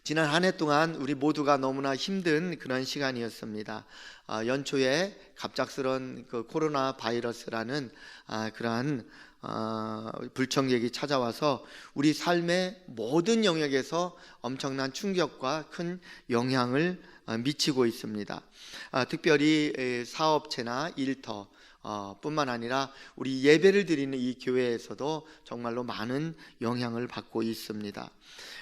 지난 한 해 동안 우리 모두가 너무나 힘든 그런 시간이었습니다. 연초에 갑작스런 그 코로나 바이러스라는 그러한 불청객이 찾아와서 우리 삶의 모든 영역에서 엄청난 충격과 큰 영향을 미치고 있습니다. 특별히 사업체나 일터 뿐만 아니라 우리 예배를 드리는 이 교회에서도 정말로 많은 영향을 받고 있습니다.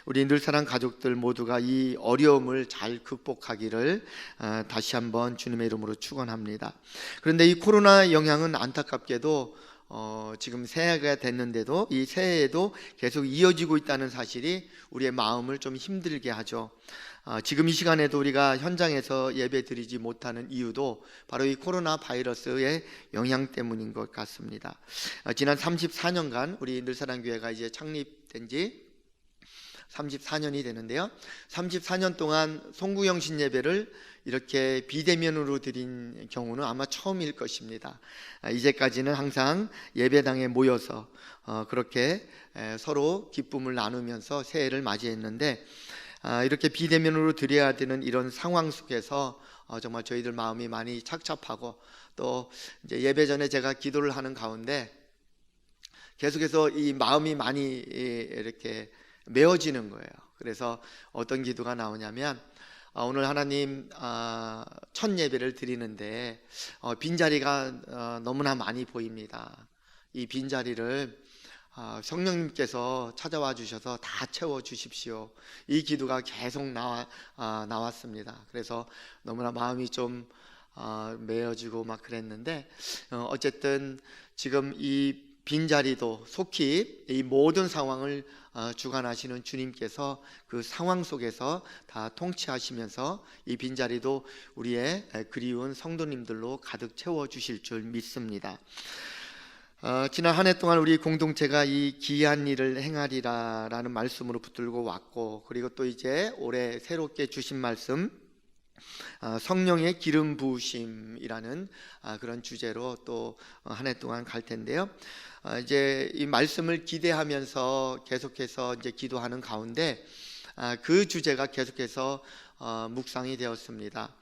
우리 늘사랑 가족들 모두가 이 어려움을 잘 극복하기를 다시 한번 주님의 이름으로 축원합니다. 그런데 이 코로나 영향은 안타깝게도 지금 새해가 됐는데도 이 새해에도 계속 이어지고 있다는 사실이 우리의 마음을 좀 힘들게 하죠. 지금 이 시간에도 우리가 현장에서 예배 드리지 못하는 이유도 바로 이 코로나 바이러스의 영향 때문인 것 같습니다. 지난 34년간 우리 늘사랑교회가 이제 창립된 지 34년이 되는데요, 34년 동안 송구영신 예배를 이렇게 비대면으로 드린 경우는 아마 처음일 것입니다. 이제까지는 항상 예배당에 모여서 그렇게 서로 기쁨을 나누면서 새해를 맞이했는데, 이렇게 비대면으로 드려야 되는 이런 상황 속에서 정말 저희들 마음이 많이 착잡하고, 또 이제 예배 전에 제가 기도를 하는 가운데 계속해서 이 마음이 많이 이렇게 메어지는 거예요. 그래서 어떤 기도가 나오냐면, 오늘 하나님 첫 예배를 드리는데 빈자리가 너무나 많이 보입니다. 이 빈자리를 성령님께서 찾아와 주셔서 다 채워 주십시오. 이 기도가 계속 나왔습니다. 그래서 너무나 마음이 좀 메어지고 막 그랬는데, 어쨌든 지금 이 빈자리도 속히 이 모든 상황을 주관하시는 주님께서 그 상황 속에서 다 통치하시면서 이 빈자리도 우리의 그리운 성도님들로 가득 채워주실 줄 믿습니다. 지난 한 해 동안 우리 공동체가 이 기이한 일을 행하리라 라는 말씀으로 붙들고 왔고, 그리고 또 이제 올해 새롭게 주신 말씀, 성령의 기름 부으심이라는 그런 주제로 또 한 해 동안 갈 텐데요. 이제 이 말씀을 기대하면서 계속해서 이제 기도하는 가운데 그 주제가 계속해서 묵상이 되었습니다.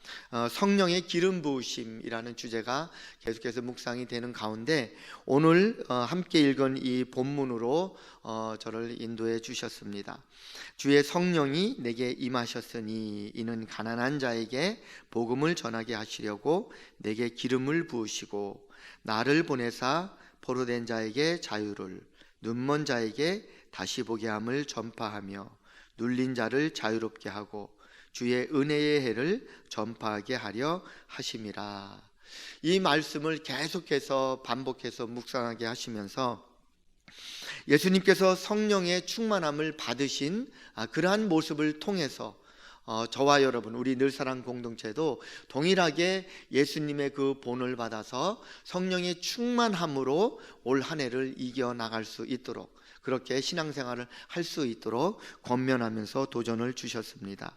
성령의 기름 부으심이라는 주제가 계속해서 묵상이 되는 가운데, 오늘 함께 읽은 이 본문으로 저를 인도해 주셨습니다. 주의 성령이 내게 임하셨으니 이는 가난한 자에게 복음을 전하게 하시려고 내게 기름을 부으시고 나를 보내사 포로된 자에게 자유를, 눈먼 자에게 다시 보게 함을 전파하며 눌린 자를 자유롭게 하고 주의 은혜의 해를 전파하게 하려 하심이라. 이 말씀을 계속해서 반복해서 묵상하게 하시면서 예수님께서 성령의 충만함을 받으신 그러한 모습을 통해서 저와 여러분, 우리 늘사랑 공동체도 동일하게 예수님의 그 본을 받아서 성령의 충만함으로 올 한 해를 이겨나갈 수 있도록, 그렇게 신앙생활을 할 수 있도록 권면하면서 도전을 주셨습니다.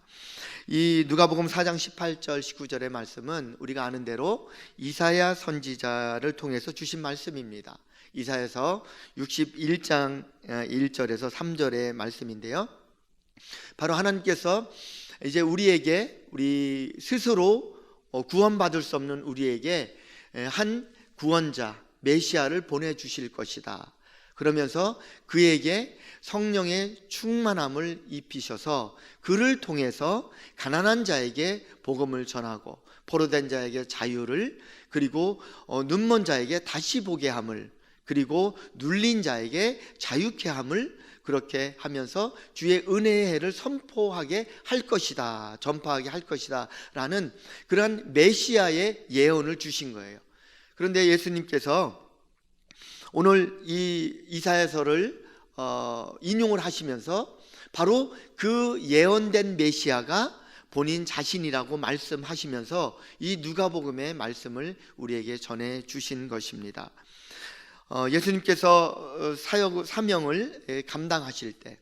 이 누가복음 4장 18절 19절의 말씀은 우리가 아는 대로 이사야 선지자를 통해서 주신 말씀입니다. 이사야서 61장 1절에서 3절의 말씀인데요, 바로 하나님께서 이제 우리 스스로 구원받을 수 없는 우리에게 한 구원자 메시아를 보내주실 것이다. 그러면서 그에게 성령의 충만함을 입히셔서 그를 통해서 가난한 자에게 복음을 전하고 포로된 자에게 자유를, 그리고 눈먼 자에게 다시 보게 함을, 그리고 눌린 자에게 자유케 함을, 그렇게 하면서 주의 은혜의 해를 선포하게 할 것이다, 전파하게 할 것이다 라는 그러한 메시아의 예언을 주신 거예요. 그런데 예수님께서 오늘 이 이사야서를 인용을 하시면서 바로 그 예언된 메시아가 본인 자신이라고 말씀하시면서 이 누가복음의 말씀을 우리에게 전해 주신 것입니다. 예수님께서 사명을 감당하실 때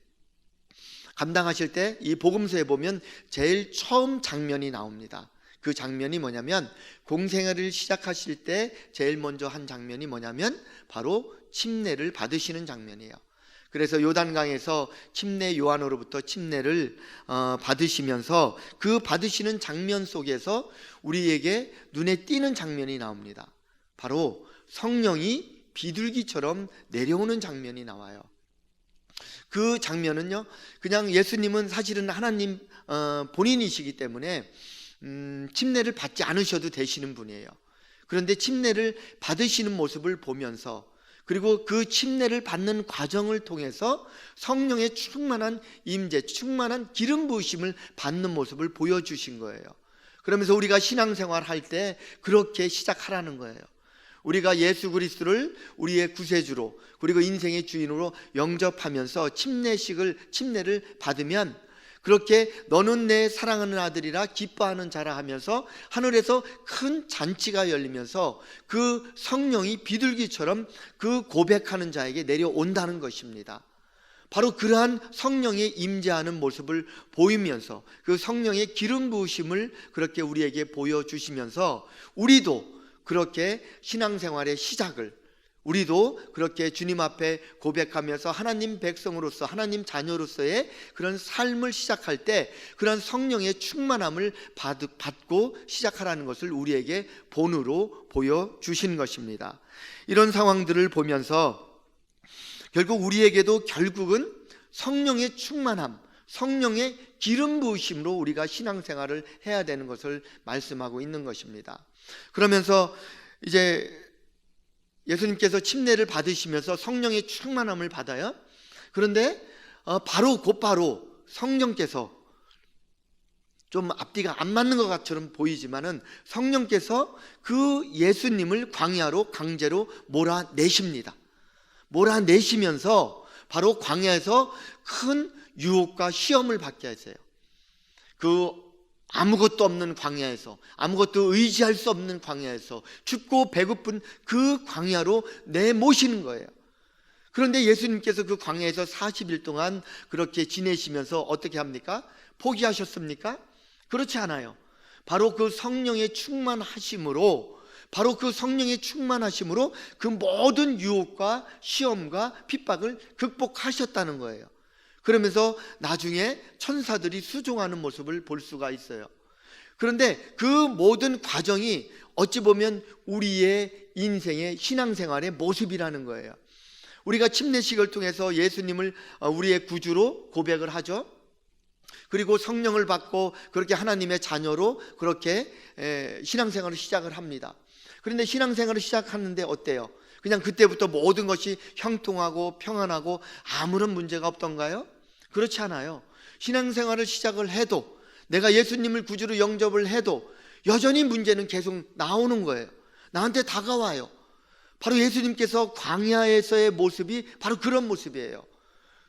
이 복음서에 보면 제일 처음 장면이 나옵니다. 그 장면이 뭐냐면, 공생애를 시작하실 때 제일 먼저 한 장면이 뭐냐면 바로 침례를 받으시는 장면이에요. 그래서 요단강에서 침례 요한으로부터 침례를 받으시면서 그 받으시는 장면 속에서 우리에게 눈에 띄는 장면이 나옵니다. 바로 성령이 비둘기처럼 내려오는 장면이 나와요. 그 장면은요, 그냥 예수님은 사실은 하나님 본인이시기 때문에 침례를 받지 않으셔도 되시는 분이에요. 그런데 침례를 받으시는 모습을 보면서, 그리고 그 침례를 받는 과정을 통해서 성령의 충만한 임재, 충만한 기름 부으심을 받는 모습을 보여주신 거예요. 그러면서 우리가 신앙생활 할 때 그렇게 시작하라는 거예요. 우리가 예수 그리스도를 우리의 구세주로, 그리고 인생의 주인으로 영접하면서 침례를 받으면, 그렇게 너는 내 사랑하는 아들이라 기뻐하는 자라 하면서 하늘에서 큰 잔치가 열리면서 그 성령이 비둘기처럼 그 고백하는 자에게 내려온다는 것입니다. 바로 그러한 성령의 임재하는 모습을 보이면서, 그 성령의 기름 부으심을 그렇게 우리에게 보여주시면서, 우리도 그렇게 신앙생활의 시작을, 우리도 그렇게 주님 앞에 고백하면서 하나님 백성으로서, 하나님 자녀로서의 그런 삶을 시작할 때 그런 성령의 충만함을 받고 시작하라는 것을 우리에게 본으로 보여주신 것입니다. 이런 상황들을 보면서 결국 우리에게도 결국은 성령의 충만함, 성령의 기름 부으심으로 우리가 신앙생활을 해야 되는 것을 말씀하고 있는 것입니다. 그러면서 이제 예수님께서 침례를 받으시면서 성령의 충만함을 받아요. 그런데 곧바로 성령께서, 좀 앞뒤가 안 맞는 것 같처럼 보이지만은 성령께서 그 예수님을 광야로 강제로 몰아내십니다. 몰아내시면서 바로 광야에서 큰 유혹과 시험을 받게 하세요. 그 아무것도 없는 광야에서, 아무것도 의지할 수 없는 광야에서, 춥고 배고픈 그 광야로 내모시는 거예요. 그런데 예수님께서 그 광야에서 40일 동안 그렇게 지내시면서 어떻게 합니까? 포기하셨습니까? 그렇지 않아요. 바로 그 성령의 충만하심으로, 그 모든 유혹과 시험과 핍박을 극복하셨다는 거예요. 그러면서 나중에 천사들이 수종하는 모습을 볼 수가 있어요. 그런데 그 모든 과정이 어찌 보면 우리의 인생의 신앙생활의 모습이라는 거예요. 우리가 침례식을 통해서 예수님을 우리의 구주로 고백을 하죠. 그리고 성령을 받고 그렇게 하나님의 자녀로 그렇게 신앙생활을 시작을 합니다. 그런데 신앙생활을 시작하는데 어때요? 그냥 그때부터 모든 것이 형통하고 평안하고 아무런 문제가 없던가요? 그렇지 않아요. 신앙생활을 시작을 해도, 내가 예수님을 구주로 영접을 해도 여전히 문제는 계속 나오는 거예요. 나한테 다가와요. 바로 예수님께서 광야에서의 모습이 바로 그런 모습이에요.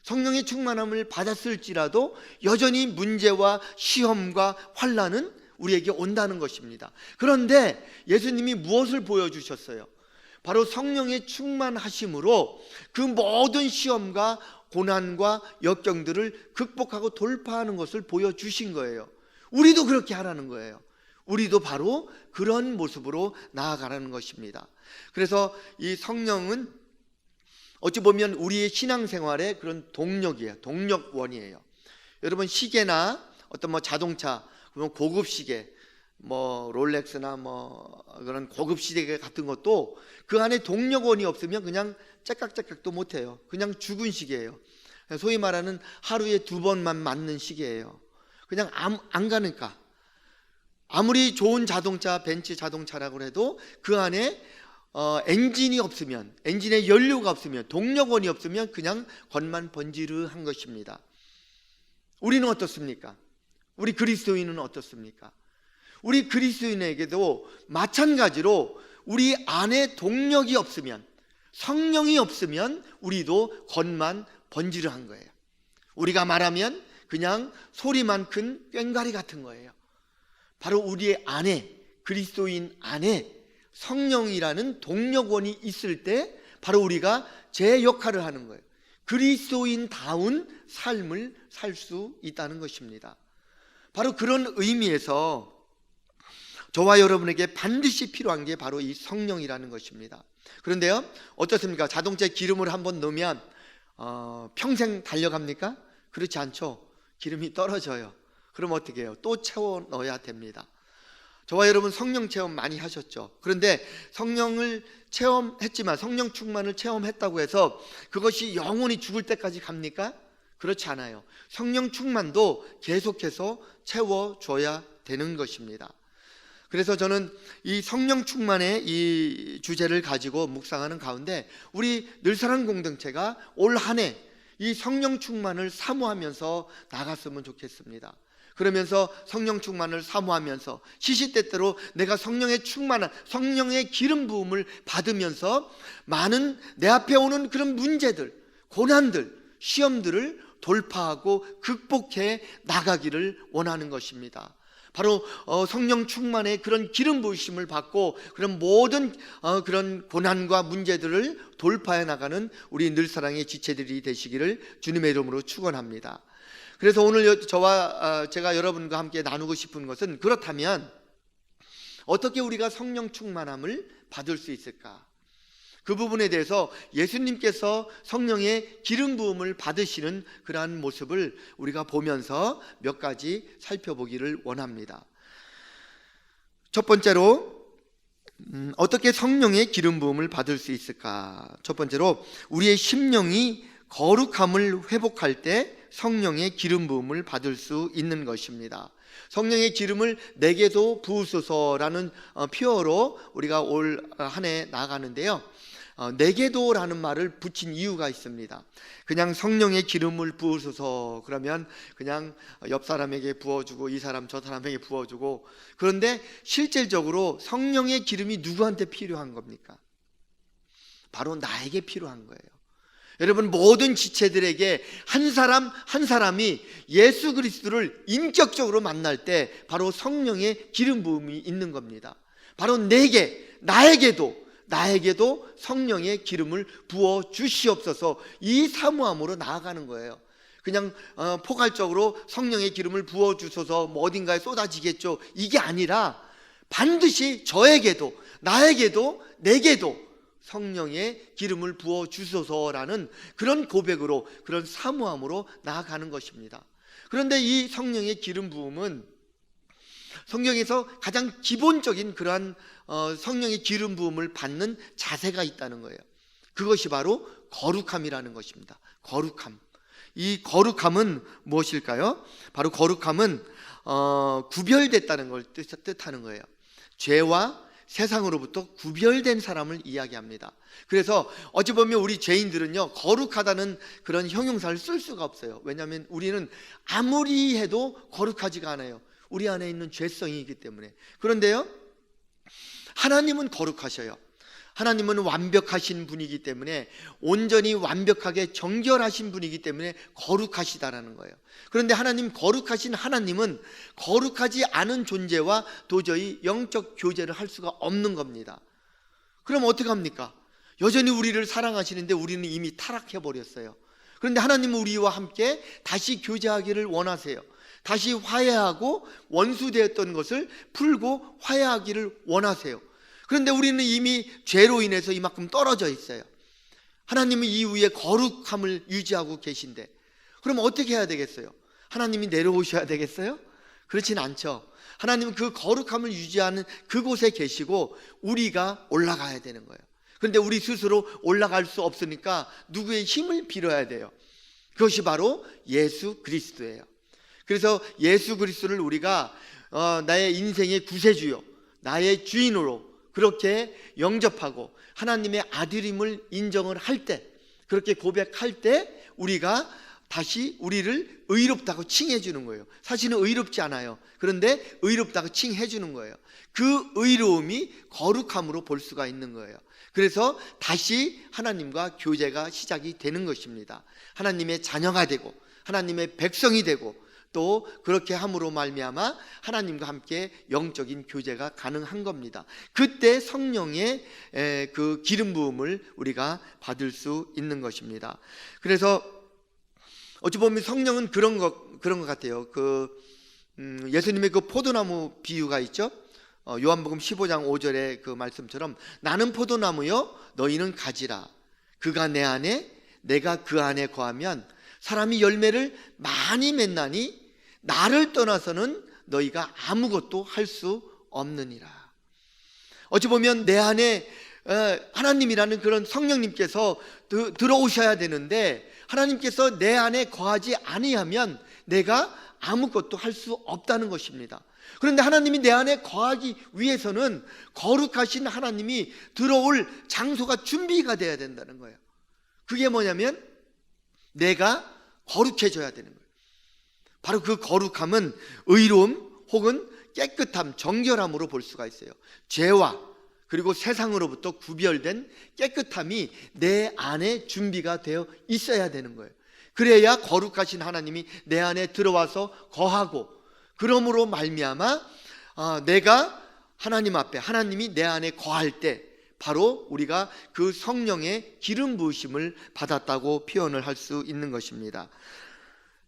성령의 충만함을 받았을지라도 여전히 문제와 시험과 환난은 우리에게 온다는 것입니다. 그런데 예수님이 무엇을 보여주셨어요? 바로 성령의 충만하심으로 그 모든 시험과 고난과 역경들을 극복하고 돌파하는 것을 보여주신 거예요. 우리도 그렇게 하라는 거예요. 우리도 바로 그런 모습으로 나아가라는 것입니다. 그래서 이 성령은 어찌 보면 우리의 신앙생활의 그런 동력이에요. 동력원이에요. 여러분, 시계나 어떤 자동차, 고급 시계, 롤렉스나 그런 고급 시계 같은 것도 그 안에 동력원이 없으면 그냥 째깍째깍도 못해요. 그냥 죽은 시계예요. 소위 말하는 하루에 2번만 맞는 시계예요. 그냥 안 가니까. 아무리 좋은 자동차, 벤츠 자동차라고 해도 그 안에 엔진이 없으면, 엔진에 연료가 없으면, 동력원이 없으면 그냥 겉만 번지르한 것입니다. 우리는 어떻습니까? 우리 그리스도인은 어떻습니까? 우리 그리스도인에게도 마찬가지로 우리 안에 동력이 없으면, 성령이 없으면 우리도 겉만 번지르한 거예요. 우리가 말하면 그냥 소리만 큰 꽹과리 같은 거예요. 바로 우리의 안에, 그리스도인 안에 성령이라는 동력원이 있을 때 바로 우리가 제 역할을 하는 거예요. 그리스도인다운 삶을 살 수 있다는 것입니다. 바로 그런 의미에서 저와 여러분에게 반드시 필요한 게 바로 이 성령이라는 것입니다. 그런데요, 어떻습니까? 자동차에 기름을 한번 넣으면 평생 달려갑니까? 그렇지 않죠. 기름이 떨어져요. 그럼 어떻게 해요? 또 채워 넣어야 됩니다. 저와 여러분 성령 체험 많이 하셨죠. 그런데 성령을 체험했지만, 성령 충만을 체험했다고 해서 그것이 영원히 죽을 때까지 갑니까? 그렇지 않아요. 성령 충만도 계속해서 채워줘야 되는 것입니다. 그래서 저는 이 성령 충만의 이 주제를 가지고 묵상하는 가운데 우리 늘사랑 공동체가 올 한 해 이 성령 충만을 사모하면서 나갔으면 좋겠습니다. 그러면서 성령 충만을 사모하면서 시시때때로 내가 성령의 충만한, 성령의 기름 부음을 받으면서 많은 내 앞에 오는 그런 문제들, 고난들, 시험들을 돌파하고 극복해 나가기를 원하는 것입니다. 바로 성령 충만의 그런 기름 부으심을 받고 그런 모든 그런 고난과 문제들을 돌파해 나가는 우리 늘사랑의 지체들이 되시기를 주님의 이름으로 축원합니다. 그래서 오늘 제가 여러분과 함께 나누고 싶은 것은, 그렇다면 어떻게 우리가 성령 충만함을 받을 수 있을까? 그 부분에 대해서 예수님께서 성령의 기름 부음을 받으시는 그러한 모습을 우리가 보면서 몇 가지 살펴보기를 원합니다. 첫 번째로 어떻게 성령의 기름 부음을 받을 수 있을까? 첫 번째로 우리의 심령이 거룩함을 회복할 때 성령의 기름 부음을 받을 수 있는 것입니다. 성령의 기름을 내게도 부으소서라는 표어로 우리가 올 한 해 나아가는데요, 내게도라는 말을 붙인 이유가 있습니다. 그냥 성령의 기름을 부으소서 그러면 그냥 옆 사람에게 부어주고 이 사람 저 사람에게 부어주고, 그런데 실질적으로 성령의 기름이 누구한테 필요한 겁니까? 바로 나에게 필요한 거예요. 여러분, 모든 지체들에게 한 사람 한 사람이 예수 그리스도를 인격적으로 만날 때 바로 성령의 기름 부음이 있는 겁니다. 바로 나에게도 성령의 기름을 부어 주시옵소서, 이 사모함으로 나아가는 거예요. 그냥 포괄적으로 성령의 기름을 부어 주소서 뭐 어딘가에 쏟아지겠죠, 이게 아니라 반드시 저에게도, 나에게도, 내게도 성령의 기름을 부어 주소서라는 그런 고백으로, 그런 사모함으로 나아가는 것입니다. 그런데 이 성령의 기름 부음은 성경에서 가장 기본적인 그러한 성령의 기름 부음을 받는 자세가 있다는 거예요. 그것이 바로 거룩함이라는 것입니다. 거룩함. 이 거룩함은 무엇일까요? 바로 거룩함은 구별됐다는 걸 뜻하는 거예요. 죄와 세상으로부터 구별된 사람을 이야기합니다. 그래서 어찌 보면 우리 죄인들은요, 거룩하다는 그런 형용사를 쓸 수가 없어요. 왜냐하면 우리는 아무리 해도 거룩하지가 않아요. 우리 안에 있는 죄성이기 때문에. 그런데요, 하나님은 거룩하셔요. 하나님은 완벽하신 분이기 때문에, 온전히 완벽하게 정결하신 분이기 때문에 거룩하시다라는 거예요. 그런데 거룩하신 하나님은 거룩하지 않은 존재와 도저히 영적 교제를 할 수가 없는 겁니다. 그럼 어떻게 합니까? 여전히 우리를 사랑하시는데 우리는 이미 타락해 버렸어요. 그런데 하나님은 우리와 함께 다시 교제하기를 원하세요. 다시 화해하고 원수되었던 것을 풀고 화해하기를 원하세요. 그런데 우리는 이미 죄로 인해서 이만큼 떨어져 있어요. 하나님은 이 위에 거룩함을 유지하고 계신데, 그럼 어떻게 해야 되겠어요? 하나님이 내려오셔야 되겠어요? 그렇진 않죠. 하나님은 그 거룩함을 유지하는 그곳에 계시고 우리가 올라가야 되는 거예요. 그런데 우리 스스로 올라갈 수 없으니까 누구의 힘을 빌어야 돼요? 그것이 바로 예수 그리스도예요. 그래서 예수 그리스도를 우리가 나의 인생의 구세주요, 나의 주인으로 그렇게 영접하고 하나님의 아들임을 인정을 할 때, 그렇게 고백할 때 우리가 다시 우리를 의롭다고 칭해 주는 거예요. 사실은 의롭지 않아요. 그런데 의롭다고 칭해 주는 거예요. 그 의로움이 거룩함으로 볼 수가 있는 거예요. 그래서 다시 하나님과 교제가 시작이 되는 것입니다. 하나님의 자녀가 되고 하나님의 백성이 되고, 또 그렇게 함으로 말미암아 하나님과 함께 영적인 교제가 가능한 겁니다. 그때 성령의 그 기름 부음을 우리가 받을 수 있는 것입니다. 그래서 어찌 보면 성령은 그런 것 같아요. 예수님의 그 포도나무 비유가 있죠. 요한복음 15장 5절의 그 말씀처럼 나는 포도나무요 너희는 가지라. 그가 내 안에 내가 그 안에 거하면 사람이 열매를 많이 맺나니 나를 떠나서는 너희가 아무것도 할 수 없느니라. 어찌 보면 내 안에 하나님이라는 그런 성령님께서 들어오셔야 되는데, 하나님께서 내 안에 거하지 아니하면 내가 아무것도 할 수 없다는 것입니다. 그런데 하나님이 내 안에 거하기 위해서는 거룩하신 하나님이 들어올 장소가 준비가 돼야 된다는 거예요. 그게 뭐냐면 내가 거룩해져야 되는 거예요. 바로 그 거룩함은 의로움 혹은 깨끗함, 정결함으로 볼 수가 있어요. 죄와 그리고 세상으로부터 구별된 깨끗함이 내 안에 준비가 되어 있어야 되는 거예요. 그래야 거룩하신 하나님이 내 안에 들어와서 거하고, 그러므로 말미암아 내가 하나님 앞에, 하나님이 내 안에 거할 때 바로 우리가 그 성령의 기름 부으심을 받았다고 표현을 할 수 있는 것입니다.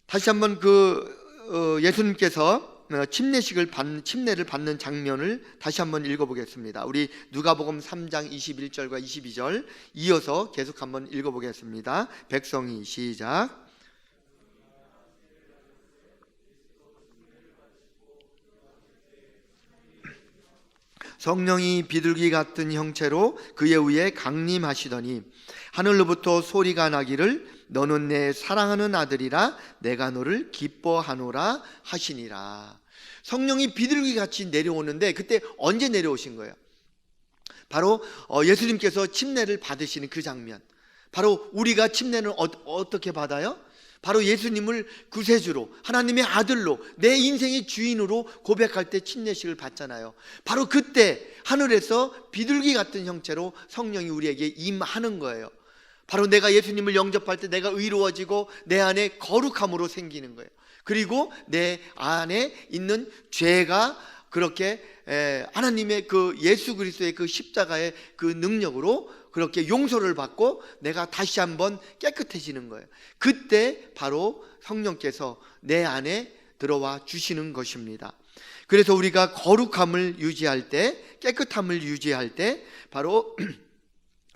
다시 한번 예수님께서 침례를 받는 장면을 다시 한번 읽어보겠습니다. 우리 누가복음 3장 21절과 22절 이어서 계속 한번 읽어보겠습니다. 백성이 시작. 성령이 비둘기 같은 형체로 그의 위에 강림하시더니 하늘로부터 소리가 나기를 너는 내 사랑하는 아들이라 내가 너를 기뻐하노라 하시니라. 성령이 비둘기같이 내려오는데 그때 언제 내려오신 거예요? 바로 예수님께서 침례를 받으시는 그 장면. 바로 우리가 침례는 어떻게 받아요? 바로 예수님을 구세주로, 하나님의 아들로, 내 인생의 주인으로 고백할 때 침례식을 받잖아요. 바로 그때 하늘에서 비둘기 같은 형체로 성령이 우리에게 임하는 거예요. 바로 내가 예수님을 영접할 때 내가 의로워지고 내 안에 거룩함으로 생기는 거예요. 그리고 내 안에 있는 죄가 그렇게 하나님의 그 예수 그리스도의 그 십자가의 그 능력으로 그렇게 용서를 받고 내가 다시 한번 깨끗해지는 거예요. 그때 바로 성령께서 내 안에 들어와 주시는 것입니다. 그래서 우리가 거룩함을 유지할 때, 깨끗함을 유지할 때 바로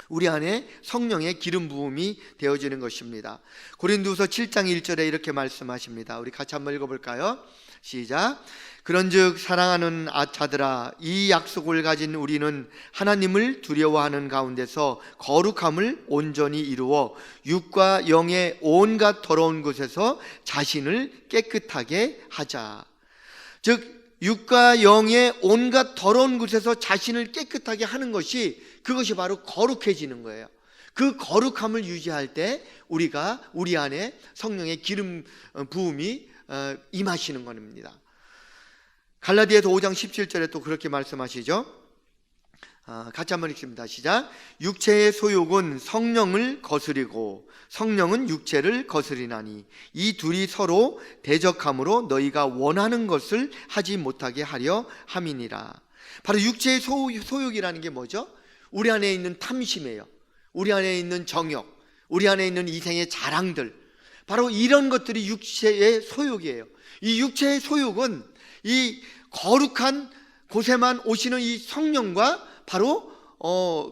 우리 안에 성령의 기름 부음이 되어지는 것입니다. 고린도후서 7장 1절에 이렇게 말씀하십니다. 우리 같이 한번 읽어볼까요? 시작. 그런즉 사랑하는 자들아, 이 약속을 가진 우리는 하나님을 두려워하는 가운데서 거룩함을 온전히 이루어 육과 영의 온갖 더러운 곳에서 자신을 깨끗하게 하자. 즉 육과 영의 온갖 더러운 곳에서 자신을 깨끗하게 하는 것이, 그것이 바로 거룩해지는 거예요. 그 거룩함을 유지할 때 우리 안에 성령의 기름 부음이 임하시는 겁니다. 갈라디아서 5장 17절에 또 그렇게 말씀하시죠. 같이 한번 읽습니다. 시작. 육체의 소욕은 성령을 거스리고 성령은 육체를 거스리나니 이 둘이 서로 대적함으로 너희가 원하는 것을 하지 못하게 하려 함이니라. 바로 육체의 소욕이라는 게 뭐죠? 우리 안에 있는 탐심이에요. 우리 안에 있는 정욕, 우리 안에 있는 이생의 자랑들, 바로 이런 것들이 육체의 소욕이에요. 이 육체의 소욕은 이 거룩한 곳에만 오시는 이 성령과 바로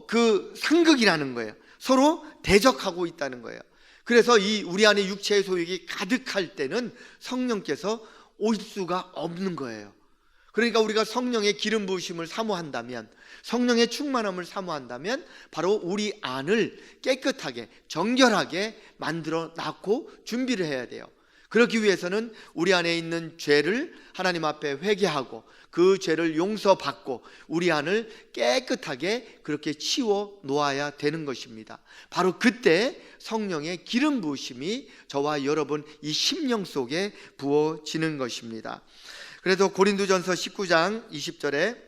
그 상극이라는 거예요. 서로 대적하고 있다는 거예요. 그래서 이 우리 안에 육체의 소욕이 가득할 때는 성령께서 올 수가 없는 거예요. 그러니까 우리가 성령의 기름 부으심을 사모한다면, 성령의 충만함을 사모한다면 바로 우리 안을 깨끗하게 정결하게 만들어 놨고 준비를 해야 돼요. 그렇기 위해서는 우리 안에 있는 죄를 하나님 앞에 회개하고 그 죄를 용서받고 우리 안을 깨끗하게 그렇게 치워 놓아야 되는 것입니다. 바로 그때 성령의 기름 부으심이 저와 여러분 이 심령 속에 부어지는 것입니다. 그래서 고린도전서 19장 20절에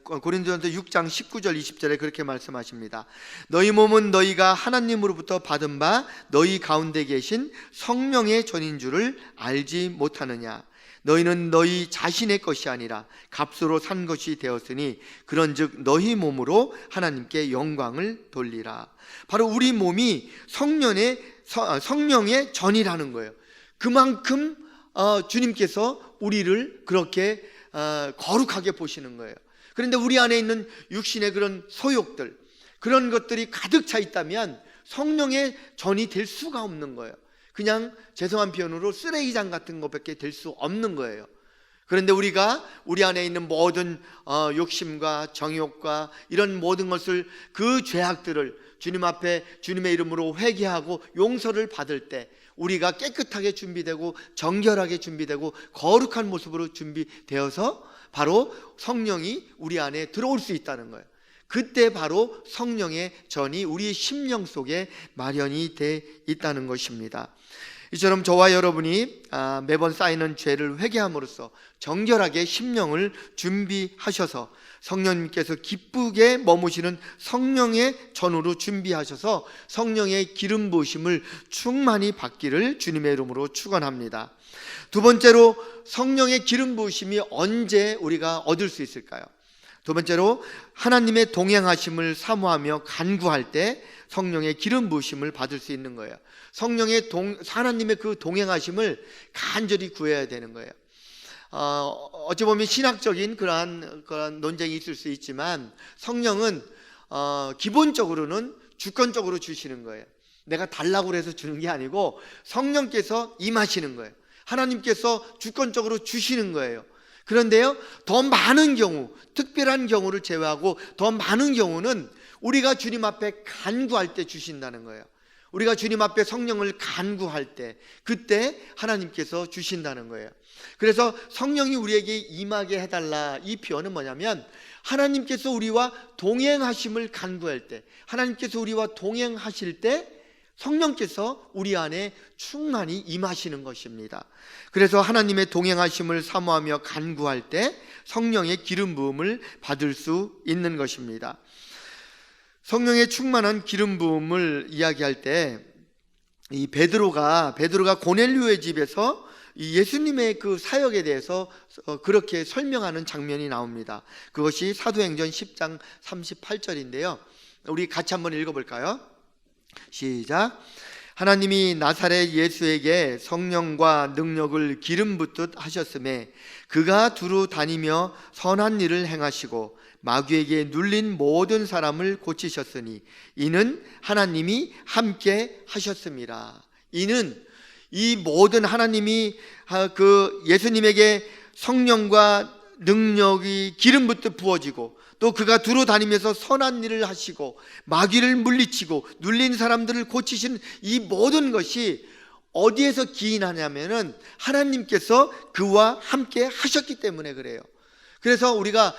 고린도전서 6장 19절 20절에 그렇게 말씀하십니다. 너희 몸은 너희가 하나님으로부터 받은 바 너희 가운데 계신 성령의 전인 줄을 알지 못하느냐. 너희는 너희 자신의 것이 아니라 값으로 산 것이 되었으니 그런즉 너희 몸으로 하나님께 영광을 돌리라. 바로 우리 몸이 성령의 전이라는 거예요. 그만큼 주님께서 우리를 그렇게 거룩하게 보시는 거예요. 그런데 우리 안에 있는 육신의 그런 소욕들, 그런 것들이 가득 차 있다면 성령의 전이 될 수가 없는 거예요. 그냥 죄송한 표현으로 쓰레기장 같은 것밖에 될 수 없는 거예요. 그런데 우리가 우리 안에 있는 모든 욕심과 정욕과 이런 모든 것을, 그 죄악들을 주님 앞에 주님의 이름으로 회개하고 용서를 받을 때 우리가 깨끗하게 준비되고 정결하게 준비되고 거룩한 모습으로 준비되어서 바로 성령이 우리 안에 들어올 수 있다는 거예요. 그때 바로 성령의 전이 우리의 심령 속에 마련이 돼 있다는 것입니다. 이처럼 저와 여러분이 매번 쌓이는 죄를 회개함으로써 정결하게 심령을 준비하셔서 성령님께서 기쁘게 머무시는 성령의 전으로 준비하셔서 성령의 기름 부으심을 충만히 받기를 주님의 이름으로 축원합니다. 두 번째로, 성령의 기름 부으심이 언제 우리가 얻을 수 있을까요? 두 번째로, 하나님의 동행하심을 사모하며 간구할 때 성령의 기름 부으심을 받을 수 있는 거예요. 하나님의 그 동행하심을 간절히 구해야 되는 거예요. 어찌 보면 신학적인 그러한 논쟁이 있을 수 있지만, 성령은 기본적으로는 주권적으로 주시는 거예요. 내가 달라고 해서 주는 게 아니고 성령께서 임하시는 거예요. 하나님께서 주권적으로 주시는 거예요. 그런데요, 더 많은 경우, 특별한 경우를 제외하고 더 많은 경우는 우리가 주님 앞에 간구할 때 주신다는 거예요. 우리가 주님 앞에 성령을 간구할 때, 그때 하나님께서 주신다는 거예요. 그래서 성령이 우리에게 임하게 해달라, 이 표현은 뭐냐면, 하나님께서 우리와 동행하심을 간구할 때, 하나님께서 우리와 동행하실 때 성령께서 우리 안에 충만히 임하시는 것입니다. 그래서 하나님의 동행하심을 사모하며 간구할 때 성령의 기름 부음을 받을 수 있는 것입니다. 성령의 충만한 기름 부음을 이야기할 때, 이 베드로가 고넬료의 집에서 이 예수님의 그 사역에 대해서 그렇게 설명하는 장면이 나옵니다. 그것이 사도행전 10장 38절인데요. 우리 같이 한번 읽어볼까요? 시작. 하나님이 나사렛 예수에게 성령과 능력을 기름 붓듯 하셨음에 그가 두루 다니며 선한 일을 행하시고 마귀에게 눌린 모든 사람을 고치셨으니 이는 하나님이 함께 하셨습니다. 이는, 이 모든 하나님이 그 예수님에게 성령과 능력이 기름 붓듯 부어지고, 또 그가 두루 다니면서 선한 일을 하시고 마귀를 물리치고 눌린 사람들을 고치시는 이 모든 것이 어디에서 기인하냐면은 하나님께서 그와 함께 하셨기 때문에 그래요. 그래서 우리가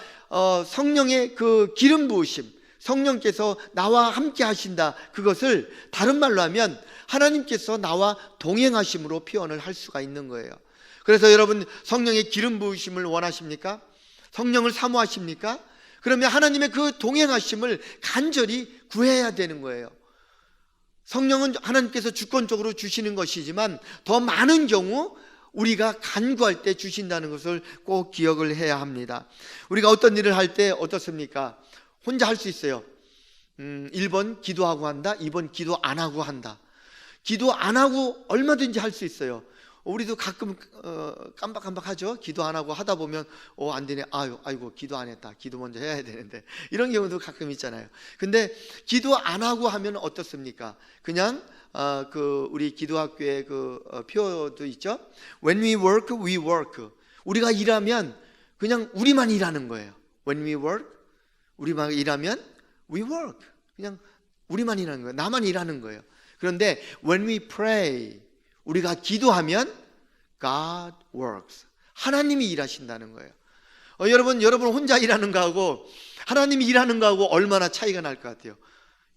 성령의 그 기름 부으심, 성령께서 나와 함께 하신다, 그것을 다른 말로 하면 하나님께서 나와 동행하심으로 표현을 할 수가 있는 거예요. 그래서 여러분, 성령의 기름 부으심을 원하십니까? 성령을 사모하십니까? 그러면 하나님의 그 동행하심을 간절히 구해야 되는 거예요. 성령은 하나님께서 주권적으로 주시는 것이지만 더 많은 경우 우리가 간구할 때 주신다는 것을 꼭 기억을 해야 합니다. 우리가 어떤 일을 할 때 어떻습니까? 혼자 할 수 있어요. 1번 기도하고 한다, 2번 기도 안 하고 한다. 기도 안 하고 얼마든지 할 수 있어요. 우리도 가끔 깜박깜박하죠. 기도 안 하고 하다 보면 안 되네, 아이고 기도 안 했다, 기도 먼저 해야 되는데, 이런 경우도 가끔 있잖아요. 근데 기도 안 하고 하면 어떻습니까? 그냥 우리 기도학교에 표도 있죠. When we work, we work. 우리가 일하면 그냥 우리만 일하는 거예요. When we work, 우리만 일하면 we work. 그냥 우리만 일하는 거예요. 나만 일하는 거예요. 그런데 when we pray, 우리가 기도하면 God works. 하나님이 일하신다는 거예요. 여러분 혼자 일하는 거하고 하나님이 일하는 거하고 얼마나 차이가 날 것 같아요?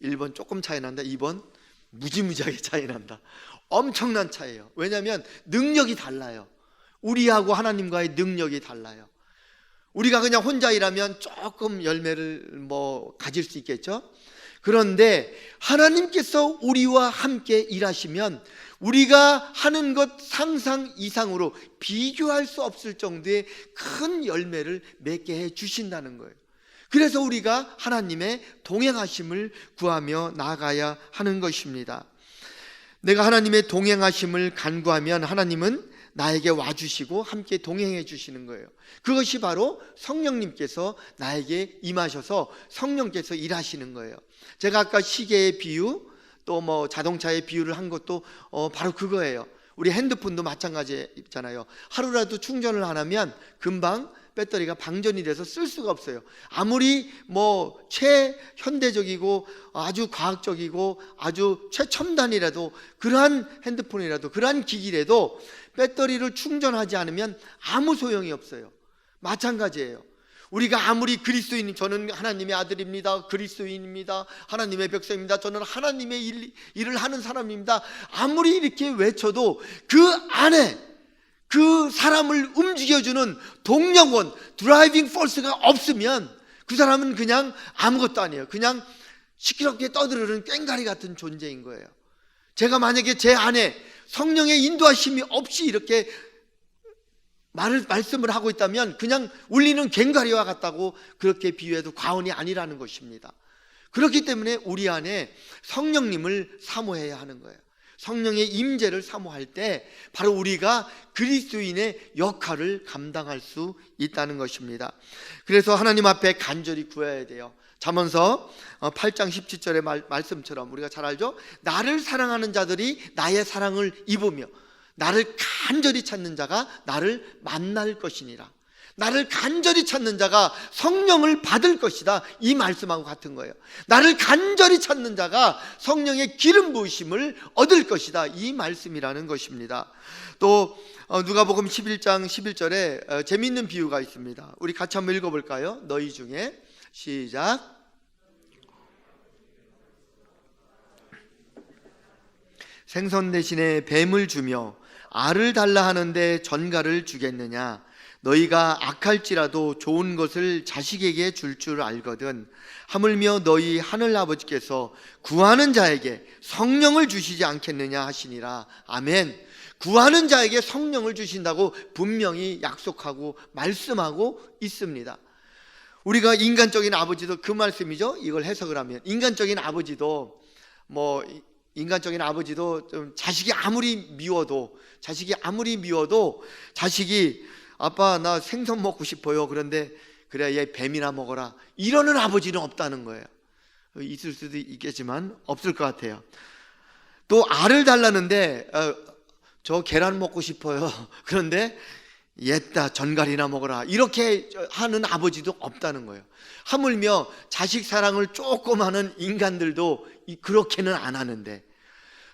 1번 조금 차이 난다, 2번 무지무지하게 차이 난다. 엄청난 차이예요. 왜냐하면 능력이 달라요. 우리하고 하나님과의 능력이 달라요. 우리가 그냥 혼자 일하면 조금 열매를 가질 수 있겠죠. 그런데 하나님께서 우리와 함께 일하시면 우리가 하는 것 상상 이상으로 비교할 수 없을 정도의 큰 열매를 맺게 해 주신다는 거예요. 그래서 우리가 하나님의 동행하심을 구하며 나아가야 하는 것입니다. 내가 하나님의 동행하심을 간구하면 하나님은 나에게 와주시고 함께 동행해 주시는 거예요. 그것이 바로 성령님께서 나에게 임하셔서 성령께서 일하시는 거예요. 제가 아까 시계의 비유, 또 뭐 자동차의 비유를 한 것도 바로 그거예요. 우리 핸드폰도 마찬가지잖아요. 하루라도 충전을 안 하면 금방 배터리가 방전이 돼서 쓸 수가 없어요. 아무리 뭐 최현대적이고 아주 과학적이고 아주 최첨단이라도, 그러한 핸드폰이라도, 그러한 기기라도 배터리를 충전하지 않으면 아무 소용이 없어요. 마찬가지예요. 우리가 아무리 그리스도인, 저는 하나님의 아들입니다, 그리스도인입니다, 하나님의 백성입니다, 저는 하나님의 일을 하는 사람입니다, 아무리 이렇게 외쳐도 그 안에 그 사람을 움직여주는 동력원, 드라이빙 포스가 없으면 그 사람은 그냥 아무것도 아니에요. 그냥 시끄럽게 떠들어오는 꽹과리 같은 존재인 거예요. 제가 만약에 제 안에 성령의 인도하심이 없이 이렇게 말씀을 하고 있다면 그냥 울리는 꽹과리와 같다고 그렇게 비유해도 과언이 아니라는 것입니다. 그렇기 때문에 우리 안에 성령님을 사모해야 하는 거예요. 성령의 임재를 사모할 때 바로 우리가 그리스도인의 역할을 감당할 수 있다는 것입니다. 그래서 하나님 앞에 간절히 구해야 돼요. 잠언서 8장 17절의 말씀처럼 우리가 잘 알죠? 나를 사랑하는 자들이 나의 사랑을 입으며 나를 간절히 찾는 자가 나를 만날 것이니라. 나를 간절히 찾는 자가 성령을 받을 것이다, 이 말씀하고 같은 거예요. 나를 간절히 찾는 자가 성령의 기름 부으심을 얻을 것이다, 이 말씀이라는 것입니다. 또 누가복음 11장 11절에 재미있는 비유가 있습니다. 우리 같이 한번 읽어볼까요? 너희 중에, 시작. 생선 대신에 뱀을 주며 알을 달라 하는데 전갈을 주겠느냐? 너희가 악할지라도 좋은 것을 자식에게 줄 줄 알거든. 하물며 너희 하늘 아버지께서 구하는 자에게 성령을 주시지 않겠느냐 하시니라. 아멘. 구하는 자에게 성령을 주신다고 분명히 약속하고 말씀하고 있습니다. 우리가 인간적인 아버지도 그 말씀이죠. 이걸 해석을 하면 인간적인 아버지도 좀 자식이 아무리 미워도 자식이 아빠 나 생선 먹고 싶어요, 그런데 그래 얘 뱀이나 먹어라, 이러는 아버지는 없다는 거예요. 있을 수도 있겠지만 없을 것 같아요. 또 알을 달라는데 저 계란 먹고 싶어요, 그런데 옛다 전갈이나 먹어라, 이렇게 하는 아버지도 없다는 거예요. 하물며 자식 사랑을 조금 하는 인간들도 그렇게는 안 하는데,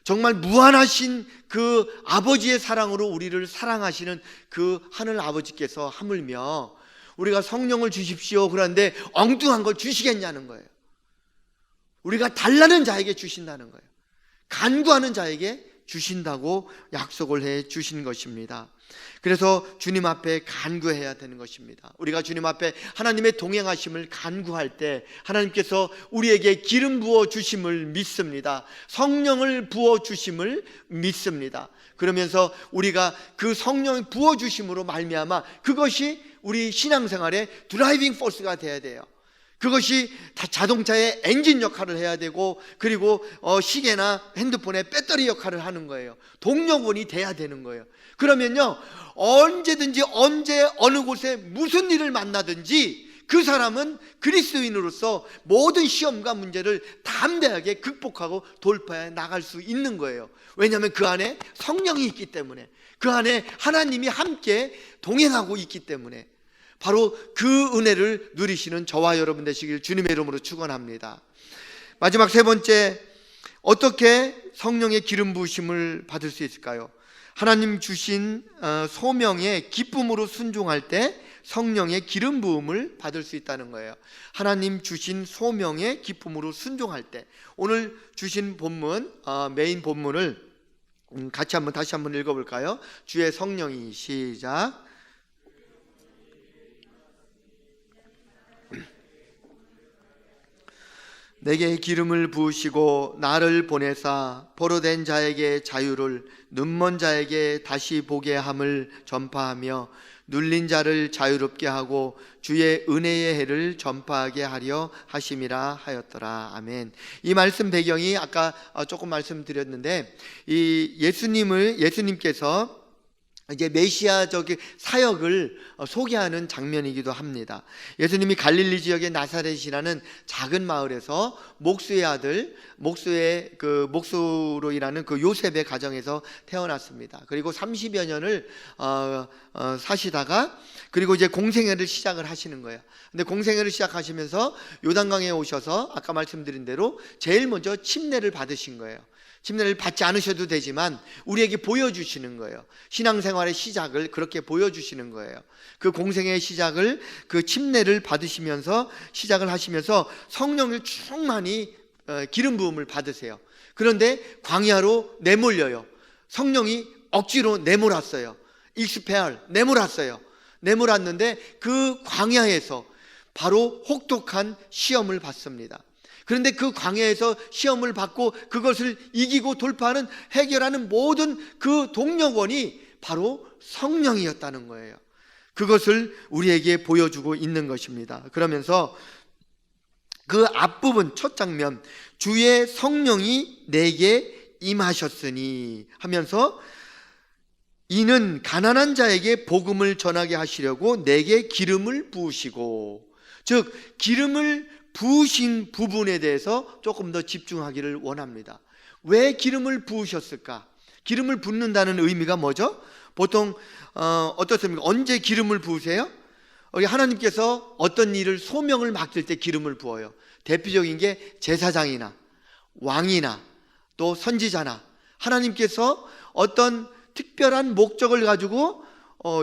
정말 무한하신 그 아버지의 사랑으로 우리를 사랑하시는 그 하늘 아버지께서 하물며 우리가 성령을 주십시오, 그런데 엉뚱한 걸 주시겠냐는 거예요. 우리가 달라는 자에게 주신다는 거예요. 간구하는 자에게 주신다고 약속을 해 주신 것입니다. 그래서 주님 앞에 간구해야 되는 것입니다. 우리가 주님 앞에 하나님의 동행하심을 간구할 때 하나님께서 우리에게 기름 부어 주심을 믿습니다. 성령을 부어 주심을 믿습니다. 그러면서 우리가 그 성령을 부어 주심으로 말미암아 그것이 우리 신앙생활의 드라이빙 포스가 돼야 돼요. 그것이 자동차의 엔진 역할을 해야 되고, 그리고 시계나 핸드폰의 배터리 역할을 하는 거예요. 동력원이 돼야 되는 거예요. 그러면요, 언제든지 언제 어느 곳에 무슨 일을 만나든지 그 사람은 그리스도인으로서 모든 시험과 문제를 담대하게 극복하고 돌파해 나갈 수 있는 거예요. 왜냐하면 그 안에 성령이 있기 때문에, 그 안에 하나님이 함께 동행하고 있기 때문에. 바로 그 은혜를 누리시는 저와 여러분 되시길 주님의 이름으로 축원합니다. 마지막 세 번째, 어떻게 성령의 기름 부으심을 받을 수 있을까요? 하나님 주신 소명에 기쁨으로 순종할 때 성령의 기름 부음을 받을 수 있다는 거예요. 하나님 주신 소명에 기쁨으로 순종할 때. 오늘 주신 본문, 메인 본문을 같이 다시 한번 읽어볼까요? 주의 성령이, 시작. 내게 기름을 부으시고 나를 보내사 포로된 자에게 자유를, 눈먼 자에게 다시 보게 함을 전파하며 눌린 자를 자유롭게 하고 주의 은혜의 해를 전파하게 하려 하심이라 하였더라. 아멘. 이 말씀 배경이 아까 조금 말씀드렸는데, 이 예수님께서 이제 메시아적 사역을 소개하는 장면이기도 합니다. 예수님이 갈릴리 지역의 나사렛이라는 작은 마을에서 목수의 아들, 목수로 일하는 그 요셉의 가정에서 태어났습니다. 그리고 30여 년을 사시다가 그리고 이제 공생애를 시작을 하시는 거예요. 근데 공생애를 시작하시면서 요단강에 오셔서 아까 말씀드린 대로 제일 먼저 침례를 받으신 거예요. 침례를 받지 않으셔도 되지만 우리에게 보여주시는 거예요. 신앙생활의 시작을 그렇게 보여주시는 거예요. 그 공생의 시작을, 그 침례를 받으시면서 시작을 하시면서 성령을 충만히 기름 부음을 받으세요. 그런데 광야로 내몰려요. 성령이 억지로 내몰았어요. 익스페알, 내몰았어요. 내몰았는데 그 광야에서 바로 혹독한 시험을 받습니다. 그런데 그 광야에서 시험을 받고 그것을 이기고 돌파하는, 해결하는 모든 그 동력원이 바로 성령이었다는 거예요. 그것을 우리에게 보여주고 있는 것입니다. 그러면서 그 앞부분 첫 장면, 주의 성령이 내게 임하셨으니 하면서 이는 가난한 자에게 복음을 전하게 하시려고 내게 기름을 부으시고, 즉 기름을 부으신 부분에 대해서 조금 더 집중하기를 원합니다. 왜 기름을 부으셨을까? 기름을 붓는다는 의미가 뭐죠? 보통 어떻습니까? 언제 기름을 부으세요? 하나님께서 어떤 일을 소명을 맡길 때 기름을 부어요. 대표적인 게 제사장이나 왕이나 또 선지자나 하나님께서 어떤 특별한 목적을 가지고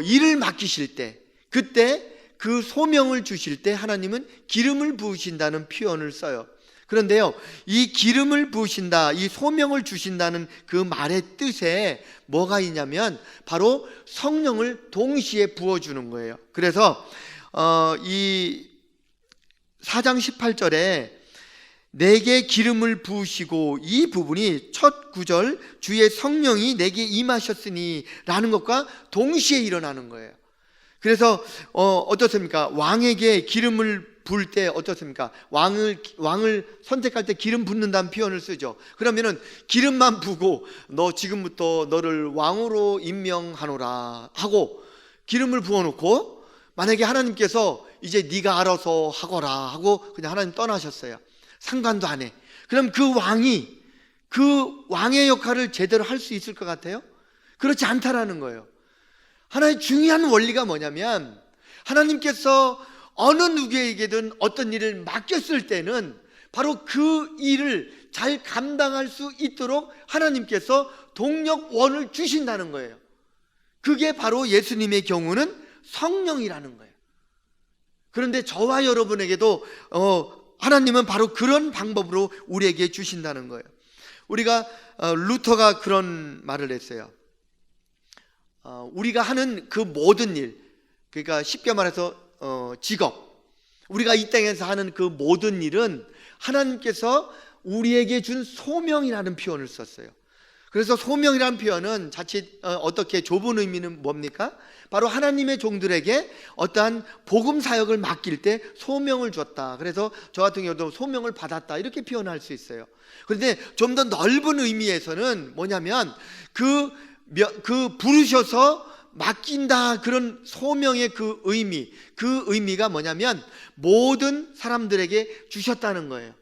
일을 맡기실 때, 그때 그 소명을 주실 때 하나님은 기름을 부으신다는 표현을 써요. 그런데요, 이 기름을 부으신다, 이 소명을 주신다는 그 말의 뜻에 뭐가 있냐면 바로 성령을 동시에 부어주는 거예요. 그래서 이 4장 18절에 내게 기름을 부으시고, 이 부분이 첫 구절 주의 성령이 내게 임하셨으니 라는 것과 동시에 일어나는 거예요. 그래서 어떻습니까? 왕에게 기름을 부을 때 어떻습니까? 왕을 선택할 때 기름 붓는다는 표현을 쓰죠. 그러면은 기름만 부고 너 지금부터 너를 왕으로 임명하노라 하고 기름을 부어놓고, 만약에 하나님께서 이제 네가 알아서 하거라 하고 그냥 하나님 떠나셨어요. 상관도 안 해. 그럼 그 왕의 역할을 제대로 할 수 있을 것 같아요? 그렇지 않다라는 거예요. 하나의 중요한 원리가 뭐냐면, 하나님께서 어느 누구에게든 어떤 일을 맡겼을 때는 바로 그 일을 잘 감당할 수 있도록 하나님께서 동력원을 주신다는 거예요. 그게 바로 예수님의 경우는 성령이라는 거예요. 그런데 저와 여러분에게도 하나님은 바로 그런 방법으로 우리에게 주신다는 거예요. 우리가 루터가 그런 말을 했어요. 우리가 하는 그 모든 일, 그러니까 쉽게 말해서 직업, 우리가 이 땅에서 하는 그 모든 일은 하나님께서 우리에게 준 소명이라는 표현을 썼어요. 그래서 소명이라는 표현은 자칫 어떻게 좁은 의미는 뭡니까? 바로 하나님의 종들에게 어떠한 복음 사역을 맡길 때 소명을 줬다. 그래서 저 같은 경우도 소명을 받았다, 이렇게 표현할 수 있어요. 그런데 좀 더 넓은 의미에서는 뭐냐면 그 부르셔서 맡긴다, 그런 소명의 그 의미가 뭐냐면 모든 사람들에게 주셨다는 거예요.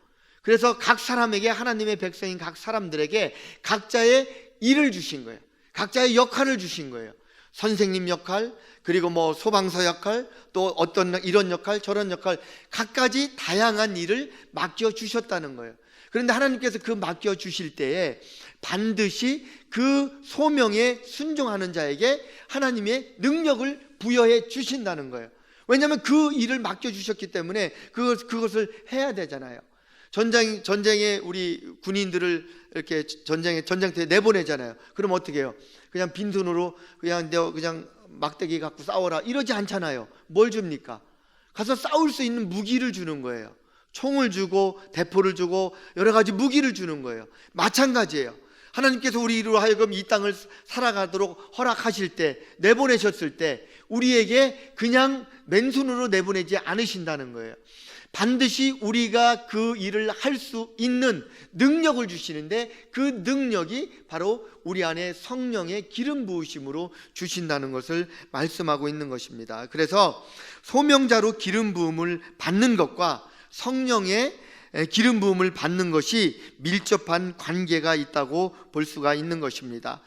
그래서 각 사람에게, 하나님의 백성인 각 사람들에게 각자의 일을 주신 거예요. 각자의 역할을 주신 거예요. 선생님 역할, 그리고 뭐 소방서 역할, 또 어떤 이런 역할 저런 역할, 각가지 다양한 일을 맡겨 주셨다는 거예요. 그런데 하나님께서 그 맡겨 주실 때에 반드시 그 소명에 순종하는 자에게 하나님의 능력을 부여해 주신다는 거예요. 왜냐하면 그 일을 맡겨 주셨기 때문에 그것을 해야 되잖아요. 전쟁에 우리 군인들을 이렇게 전쟁터에 내보내잖아요. 그럼 어떻게 해요? 그냥 빈손으로 그냥 막대기 갖고 싸워라 이러지 않잖아요. 뭘 줍니까? 가서 싸울 수 있는 무기를 주는 거예요. 총을 주고 대포를 주고 여러 가지 무기를 주는 거예요. 마찬가지예요. 하나님께서 우리로 하여금 이 땅을 살아가도록 허락하실 때, 내보내셨을 때 우리에게 그냥 맨손으로 내보내지 않으신다는 거예요. 반드시 우리가 그 일을 할 수 있는 능력을 주시는데, 그 능력이 바로 우리 안에 성령의 기름 부으심으로 주신다는 것을 말씀하고 있는 것입니다. 그래서 소명자로 기름 부음을 받는 것과 성령의 기름 부음을 받는 것이 밀접한 관계가 있다고 볼 수가 있는 것입니다.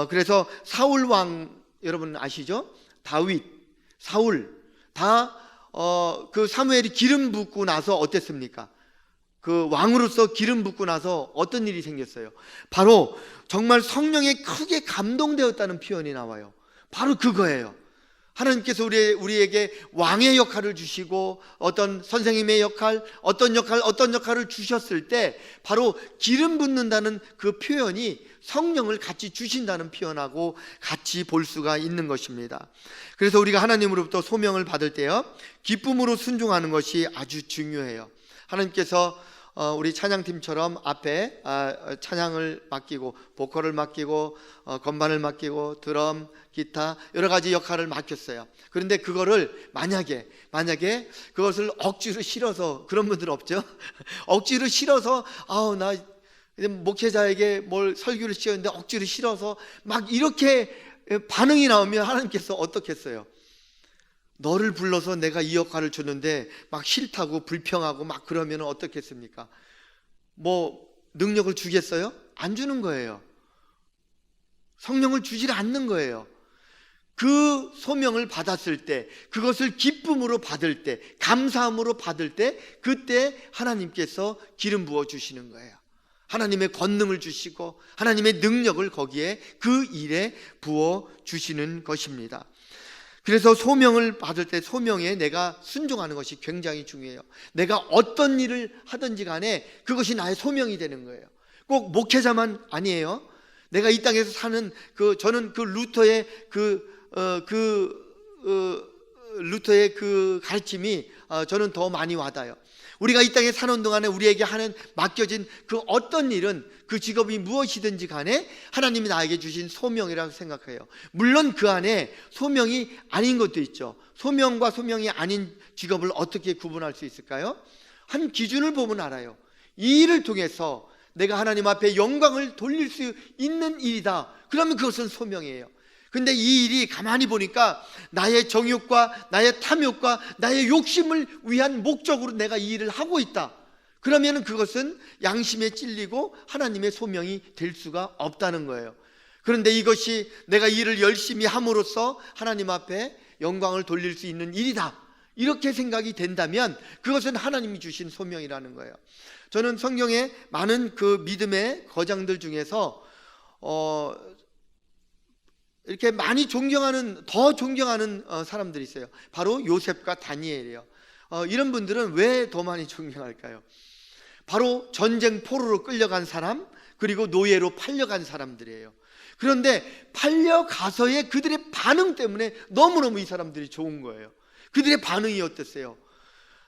그래서 사울 왕 여러분 아시죠? 다윗, 사울 다 그 사무엘이 기름 붓고 나서 어땠습니까? 그 왕으로서 기름 붓고 나서 어떤 일이 생겼어요? 바로 정말 성령에 크게 감동되었다는 표현이 나와요. 바로 그거예요. 하나님께서 우리에게 왕의 역할을 주시고 어떤 선생님의 역할, 어떤 역할을 주셨을 때 바로 기름 붓는다는 그 표현이 성령을 같이 주신다는 표현하고 같이 볼 수가 있는 것입니다. 그래서 우리가 하나님으로부터 소명을 받을 때요, 기쁨으로 순종하는 것이 아주 중요해요. 하나님께서 우리 찬양팀처럼 앞에 찬양을 맡기고 보컬을 맡기고 건반을 맡기고 드럼, 기타 여러 가지 역할을 맡겼어요. 그런데 그거를 만약에 그것을 억지로 실어서, 그런 분들 없죠? 억지로 실어서 나 목회자에게 뭘 설교를 시켰는데 억지로 실어서 막 이렇게 반응이 나오면 하나님께서 어떻게 했어요? 너를 불러서 내가 이 역할을 줬는데 막 싫다고 불평하고 막 그러면 어떻겠습니까? 뭐 능력을 주겠어요? 안 주는 거예요. 성령을 주질 않는 거예요. 그 소명을 받았을 때, 그것을 기쁨으로 받을 때, 감사함으로 받을 때, 그때 하나님께서 기름 부어 주시는 거예요. 하나님의 권능을 주시고 하나님의 능력을 거기에 그 일에 부어 주시는 것입니다. 그래서 소명을 받을 때 소명에 내가 순종하는 것이 굉장히 중요해요. 내가 어떤 일을 하든지 간에 그것이 나의 소명이 되는 거예요. 꼭 목회자만 아니에요. 내가 이 땅에서 사는 저는 루터의 루터의 그 가르침이 저는 더 많이 와닿아요. 우리가 이 땅에 사는 동안에 우리에게 맡겨진 그 어떤 일은, 그 직업이 무엇이든지 간에 하나님이 나에게 주신 소명이라고 생각해요. 물론 그 안에 소명이 아닌 것도 있죠. 소명과 소명이 아닌 직업을 어떻게 구분할 수 있을까요? 한 기준을 보면 알아요. 이 일을 통해서 내가 하나님 앞에 영광을 돌릴 수 있는 일이다. 그러면 그것은 소명이에요. 근데 이 일이 가만히 보니까 나의 정욕과 나의 탐욕과 나의 욕심을 위한 목적으로 내가 이 일을 하고 있다. 그러면 그것은 양심에 찔리고 하나님의 소명이 될 수가 없다는 거예요. 그런데 이것이 내가 이 일을 열심히 함으로써 하나님 앞에 영광을 돌릴 수 있는 일이다, 이렇게 생각이 된다면 그것은 하나님이 주신 소명이라는 거예요. 저는 성경에 많은 그 믿음의 거장들 중에서 이렇게 많이 더 존경하는 사람들이 있어요. 바로 요셉과 다니엘이에요. 이런 분들은 왜 더 많이 존경할까요? 바로 전쟁 포로로 끌려간 사람, 그리고 노예로 팔려간 사람들이에요. 그런데 팔려가서의 그들의 반응 때문에 너무너무 이 사람들이 좋은 거예요. 그들의 반응이 어땠어요?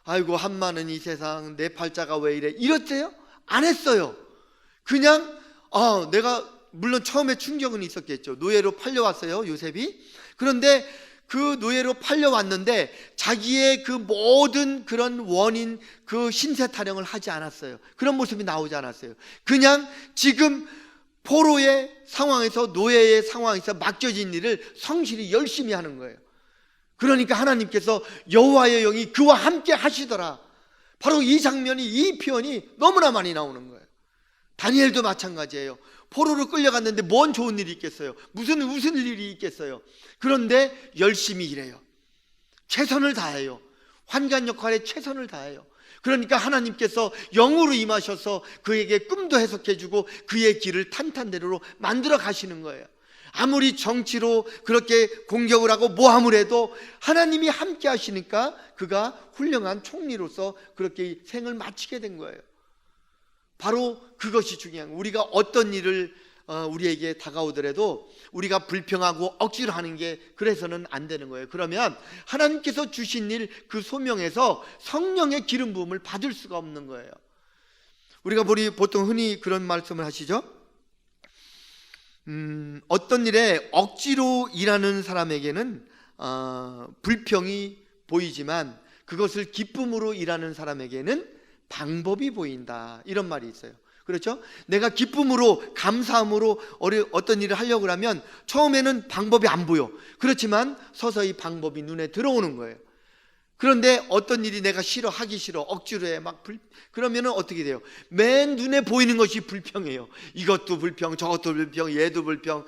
아이고 한마는 이 세상, 내 팔자가 왜 이래, 이랬어요? 안 했어요. 그냥 내가, 물론 처음에 충격은 있었겠죠. 노예로 팔려왔어요, 요셉이. 그런데 그 노예로 팔려왔는데 자기의 그 모든 그런 원인, 그 신세 타령을 하지 않았어요. 그런 모습이 나오지 않았어요. 그냥 지금 포로의 상황에서, 노예의 상황에서 맡겨진 일을 성실히 열심히 하는 거예요. 그러니까 하나님께서 여호와의 영이 그와 함께 하시더라. 바로 이 장면이, 이 표현이 너무나 많이 나오는 거예요. 다니엘도 마찬가지예요. 포로로 끌려갔는데 뭔 좋은 일이 있겠어요? 무슨 일이 있겠어요? 그런데 열심히 일해요. 최선을 다해요. 환관 역할에 최선을 다해요. 그러니까 하나님께서 영으로 임하셔서 그에게 꿈도 해석해주고 그의 길을 탄탄대로로 만들어 가시는 거예요. 아무리 정치로 그렇게 공격을 하고 모함을 해도 하나님이 함께 하시니까 그가 훌륭한 총리로서 그렇게 생을 마치게 된 거예요. 바로 그것이 중요한 거예요. 우리가 어떤 일을 우리에게 다가오더라도 우리가 불평하고 억지로 하는 게, 그래서는 안 되는 거예요. 그러면 하나님께서 주신 일, 그 소명에서 성령의 기름 부음을 받을 수가 없는 거예요. 우리가 보통 흔히 그런 말씀을 하시죠. 어떤 일에 억지로 일하는 사람에게는 불평이 보이지만 그것을 기쁨으로 일하는 사람에게는 방법이 보인다, 이런 말이 있어요. 그렇죠? 내가 기쁨으로, 감사함으로 어떤 일을 하려고 하면 처음에는 방법이 안 보여. 그렇지만 서서히 방법이 눈에 들어오는 거예요. 그런데 어떤 일이 내가 싫어, 하기 싫어, 억지로 해, 그러면은 어떻게 돼요? 맨 눈에 보이는 것이 불평이에요. 이것도 불평, 저것도 불평, 얘도 불평,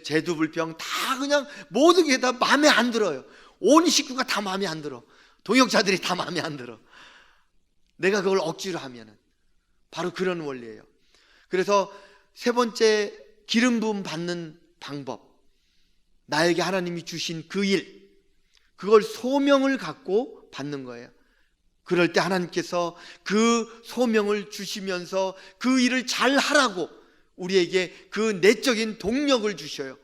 쟤도 불평, 다 그냥 모든 게 다 마음에 안 들어요. 온 식구가 다 마음에 안 들어. 동역자들이 다 마음에 안 들어. 내가 그걸 억지로 하면은. 바로 그런 원리예요. 그래서 세 번째, 기름 부음 받는 방법. 나에게 하나님이 주신 그 일, 그걸 소명을 갖고 받는 거예요. 그럴 때 하나님께서 그 소명을 주시면서 그 일을 잘 하라고 우리에게 그 내적인 동력을 주셔요.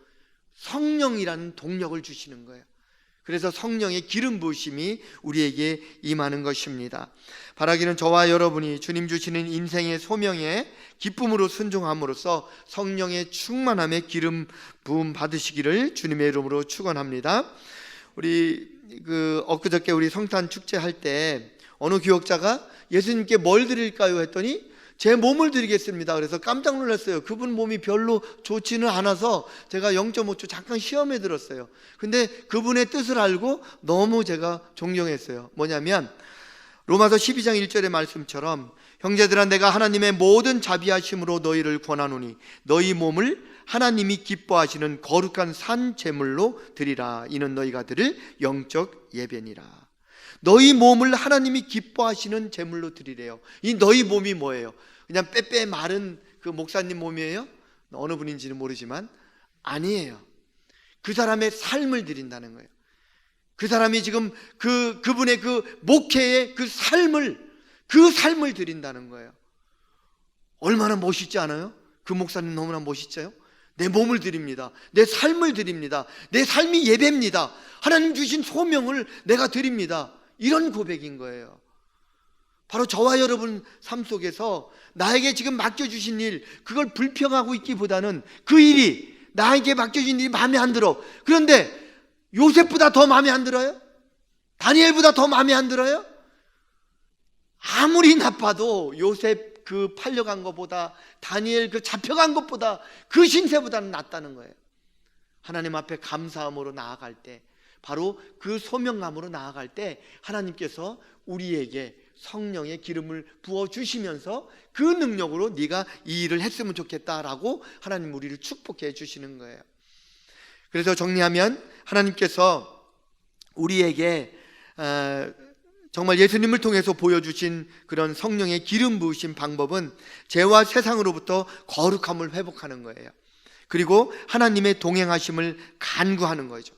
성령이라는 동력을 주시는 거예요. 그래서 성령의 기름 부으심이 우리에게 임하는 것입니다. 바라기는 저와 여러분이 주님 주시는 인생의 소명에 기쁨으로 순종함으로써 성령의 충만함에 기름 부음 받으시기를 주님의 이름으로 축원합니다. 우리 엊그저께 우리 성탄 축제 할 때 어느 교역자가 예수님께 뭘 드릴까요 했더니 제 몸을 드리겠습니다. 그래서 깜짝 놀랐어요. 그분 몸이 별로 좋지는 않아서 제가 0.5초 잠깐 시험에 들었어요. 근데 그분의 뜻을 알고 너무 제가 존경했어요. 뭐냐면 로마서 12장 1절의 말씀처럼 형제들아 내가 하나님의 모든 자비하심으로 너희를 권하노니 너희 몸을 하나님이 기뻐하시는 거룩한 산 제물로 드리라. 이는 너희가 드릴 영적 예배니라. 너희 몸을 하나님이 기뻐하시는 제물로 드리래요. 이 너희 몸이 뭐예요? 그냥 빼빼 마른 그 목사님 몸이에요? 어느 분인지는 모르지만 아니에요. 그 사람의 삶을 드린다는 거예요. 그 사람이 지금 그분의 그 목회의 그 삶을 드린다는 거예요. 얼마나 멋있지 않아요? 그 목사님 너무나 멋있죠? 내 몸을 드립니다. 내 삶을 드립니다. 내 삶이 예배입니다. 하나님 주신 소명을 내가 드립니다. 이런 고백인 거예요. 바로 저와 여러분 삶 속에서 나에게 지금 맡겨주신 일, 그걸 불평하고 있기보다는 그 일이, 나에게 맡겨진 일이 마음에 안 들어. 그런데 요셉보다 더 마음에 안 들어요? 다니엘보다 더 마음에 안 들어요? 아무리 나빠도 요셉 그 팔려간 것보다, 다니엘 그 잡혀간 것보다, 그 신세보다는 낫다는 거예요. 하나님 앞에 감사함으로 나아갈 때, 바로 그 소명감으로 나아갈 때 하나님께서 우리에게 성령의 기름을 부어주시면서 그 능력으로 네가 이 일을 했으면 좋겠다라고 하나님 우리를 축복해 주시는 거예요. 그래서 정리하면 하나님께서 우리에게 정말 예수님을 통해서 보여주신 그런 성령의 기름 부으신 방법은 죄와 세상으로부터 거룩함을 회복하는 거예요. 그리고 하나님의 동행하심을 간구하는 거죠.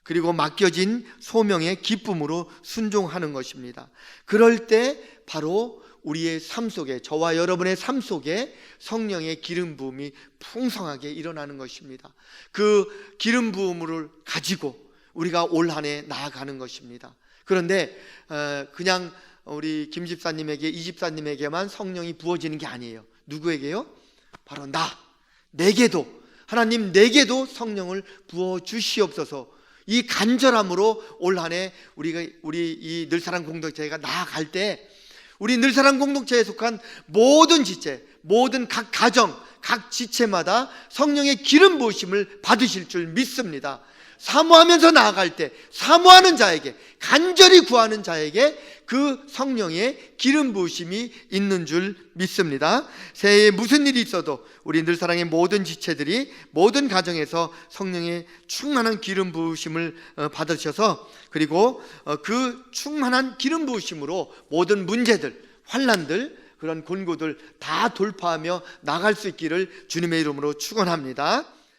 그리고 맡겨진 소명의 기쁨으로 순종하는 것입니다. 그럴 때 바로 우리의 삶 속에, 저와 여러분의 삶 속에 성령의 기름 부음이 풍성하게 일어나는 것입니다. 그 기름 부음을 가지고 우리가 올 한 해 나아가는 것입니다. 그런데 그냥 우리 김 집사님에게, 이 집사님에게만 성령이 부어지는 게 아니에요. 누구에게요? 바로 내게도, 하나님 내게도 성령을 부어 주시옵소서. 이 간절함으로 올 한 해 우리 이 늘사랑 공동체가 나아갈 때, 우리 늘사랑 공동체에 속한 모든 지체, 모든 각 가정, 각 지체마다 성령의 기름 부으심을 받으실 줄 믿습니다. 사모하면서 나아갈 때, 사모하는 자에게, 간절히 구하는 자에게 그 성령의 기름 부으심이 있는 줄 믿습니다. 새해에 무슨 일이 있어도 우리 늘사랑의 모든 지체들이 모든 가정에서 성령의 충만한 기름 부으심을 받으셔서, 그리고 그 충만한 기름 부으심으로 모든 문제들, 환난들, 그런 곤고들 다 돌파하며 나갈 수 있기를 주님의 이름으로 축원합니다.